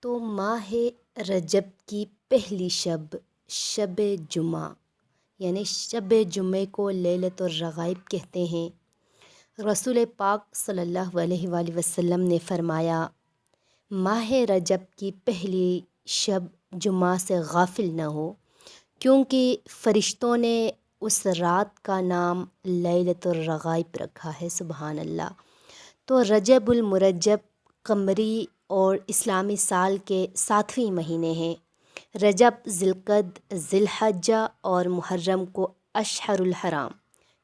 تو ماہ رجب کی پہلی شب شب جمعہ یعنی شب جمعے کو لیلۃ الرغائب کہتے ہیں۔ رسول پاک صلی اللہ علیہ وآلہ وسلم نے فرمایا، ماہ رجب کی پہلی شب جمعہ سے غافل نہ ہو، کیونکہ فرشتوں نے اس رات کا نام لیلۃ الرغائب رکھا ہے۔ سبحان اللہ۔ تو رجب المرجب قمری اور اسلامی سال کے 7ویں مہینے ہیں۔ رجب، ذوالقعدہ، ذی الحجہ اور محرم کو اشہر الحرام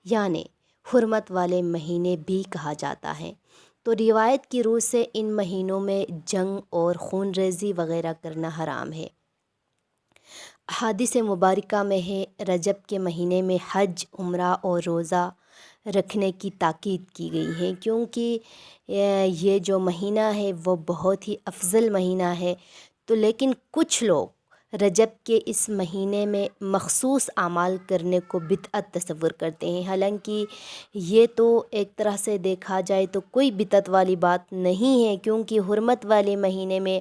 یعنی حرمت والے مہینے بھی کہا جاتا ہے۔ تو روایت کی روح سے ان مہینوں میں جنگ اور خون ریزی وغیرہ کرنا حرام ہے۔ احادیث مبارکہ میں ہے، رجب کے مہینے میں حج، عمرہ اور روزہ رکھنے کی تاکید کی گئی ہے، کیونکہ یہ جو مہینہ ہے وہ بہت ہی افضل مہینہ ہے۔ تو لیکن کچھ لوگ رجب کے اس مہینے میں مخصوص اعمال کرنے کو بدعت تصور کرتے ہیں، حالانکہ یہ تو ایک طرح سے دیکھا جائے تو کوئی بدعت والی بات نہیں ہے، کیونکہ حرمت والے مہینے میں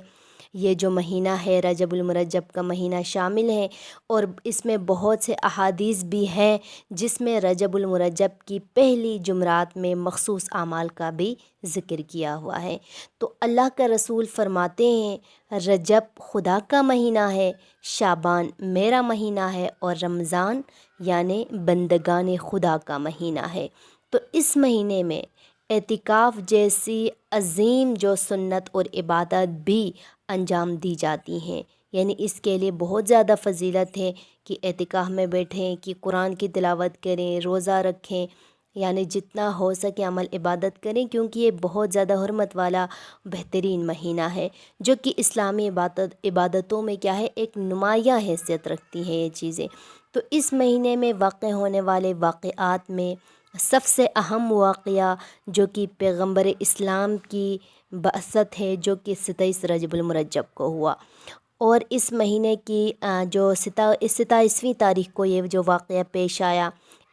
یہ جو مہینہ ہے رجب المرجب کا مہینہ شامل ہے، اور اس میں بہت سے احادیث بھی ہیں جس میں رجب المرجب کی پہلی جمعرات میں مخصوص اعمال کا بھی ذکر کیا ہوا ہے۔ تو اللہ کا رسول فرماتے ہیں، رجب خدا کا مہینہ ہے، شعبان میرا مہینہ ہے، اور رمضان یعنی بندگان خدا کا مہینہ ہے۔ تو اس مہینے میں اعتکاف جیسی عظیم جو سنت اور عبادت بھی انجام دی جاتی ہیں، یعنی اس کے لیے بہت زیادہ فضیلت ہے کہ اعتکاف میں بیٹھیں، کہ قرآن کی تلاوت کریں، روزہ رکھیں، یعنی جتنا ہو سکے عمل عبادت کریں، کیونکہ یہ بہت زیادہ حرمت والا بہترین مہینہ ہے، جو کہ اسلامی عبادتوں میں کیا ہے، ایک نمایاں حیثیت رکھتی ہیں یہ چیزیں۔ تو اس مہینے میں واقع ہونے والے واقعات میں سب سے اہم واقعہ جو کہ پیغمبر اسلام کی بعثت ہے، جو کہ 27 رجب المرجب کو ہوا، اور اس مہینے کی جو 27ویں تاریخ کو یہ جو واقعہ پیش آیا۔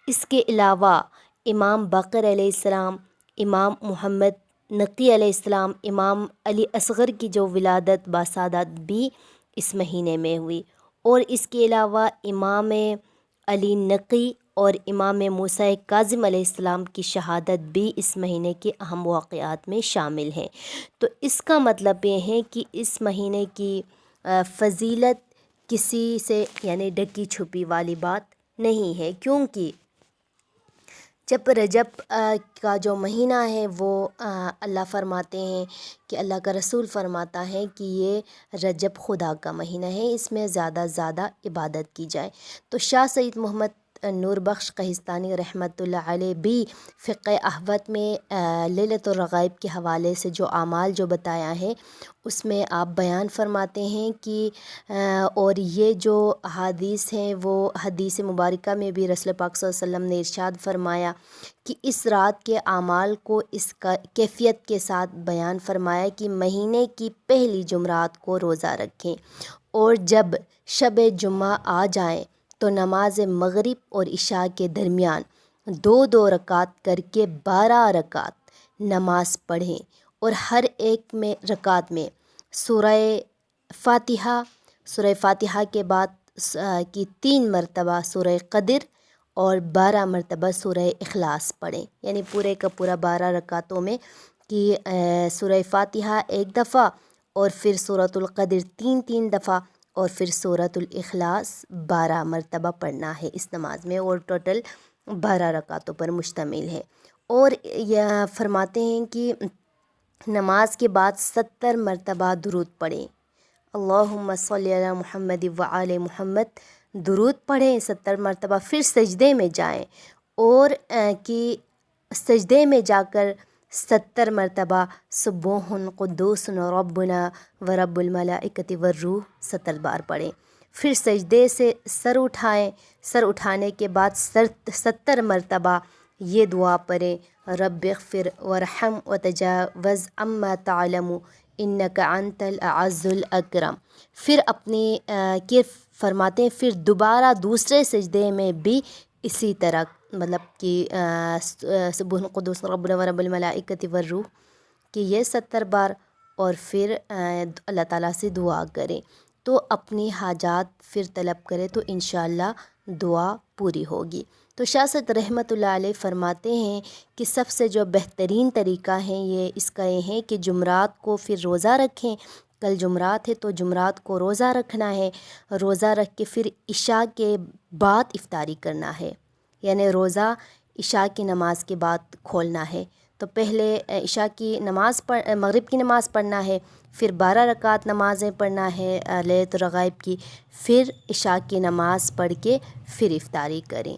اس کے علاوہ امام باقر علیہ السلام، امام محمد نقی علیہ السلام، امام علی اصغر کی جو ولادت باسعادت بھی اس مہینے میں ہوئی، اور اس کے علاوہ امام علی نقی اور امام موسیٰ کاظم علیہ السلام کی شہادت بھی اس مہینے کے اہم واقعات میں شامل ہیں۔ تو اس کا مطلب یہ ہے کہ اس مہینے کی فضیلت کسی سے یعنی ڈھکی چھپی والی بات نہیں ہے، کیونکہ جب رجب کا جو مہینہ ہے وہ اللہ فرماتے ہیں کہ اللہ کا رسول فرماتا ہے کہ یہ رجب خدا کا مہینہ ہے، اس میں زیادہ زیادہ عبادت کی جائے۔ تو شاہ سید محمد نور بخش قہستانی رحمۃ اللہ علیہ بھی فقہ احوت میں لیلۃ الرغائب کے حوالے سے جو اعمال جو بتایا ہے اس میں آپ بیان فرماتے ہیں کہ اور یہ جو احادیث ہیں وہ حدیث مبارکہ میں بھی رسول پاک صلی اللہ علیہ وسلم نے ارشاد فرمایا کہ اس رات کے اعمال کو اس کا کیفیت کے ساتھ بیان فرمایا کہ مہینے کی پہلی جمعرات کو روزہ رکھیں، اور جب شب جمعہ آ جائیں تو نماز مغرب اور عشاء کے درمیان 2 رکعت کر کے 12 رکعت نماز پڑھیں، اور ہر ایک میں رکعت میں سورہ فاتحہ کے بعد کی 3 مرتبہ سورہ قدر اور 12 مرتبہ سورہ اخلاص پڑھیں، یعنی پورے کا پورا 12 رکعتوں میں کہ سورہ فاتحہ 1 دفعہ، اور پھر سورۃ القدر 3 دفعہ، اور پھر سورۃ الاخلاص 12 مرتبہ پڑھنا ہے اس نماز میں، اور ٹوٹل 12 رکعتوں پر مشتمل ہے۔ اور یہ فرماتے ہیں کہ نماز کے بعد 70 مرتبہ درود پڑھیں، اللہم صلی علی محمد وآل محمد، درود پڑھیں 70 مرتبہ، پھر سجدے میں جائیں، اور کہ سجدے میں جا کر 70 مرتبہ سبوح قدوس ربنا ورب الملائکۃ والروح 70 بار پڑھیں، پھر سجدے سے سر اٹھائیں، سر اٹھانے کے بعد 70 مرتبہ یہ دعا پڑھیں، رب اغفر وارحم وتجاوز عما تعلم انک انت الاعز الاکرم۔ پھر اپنی فرماتے ہیں پھر دوبارہ دوسرے سجدے میں بھی اسی طرح مطلب کہ سبوح قدوس ربنا ورب الملائکۃ والروح کہ یہ 70 بار، اور پھر اللہ تعالیٰ سے دعا کریں، تو اپنی حاجات پھر طلب کرے تو انشاءاللہ دعا پوری ہوگی۔ تو شاہ سید رحمۃ اللہ علیہ فرماتے ہیں کہ سب سے جو بہترین طریقہ ہے اس کا یہ ہے کہ جمعرات کو پھر روزہ رکھیں۔ کل جمعرات ہے تو جمعرات کو روزہ رکھنا ہے، روزہ رکھ کے پھر عشاء کے بعد افطاری کرنا ہے، یعنی روزہ عشاء کی نماز کے بعد کھولنا ہے۔ تو پہلے عشاء کی نماز مغرب کی نماز پڑھنا ہے، پھر 12 رکعت نمازیں پڑھنا ہے لیلۃ الرغائب کی، پھر عشاء کی نماز پڑھ کے پھر افطاری کریں۔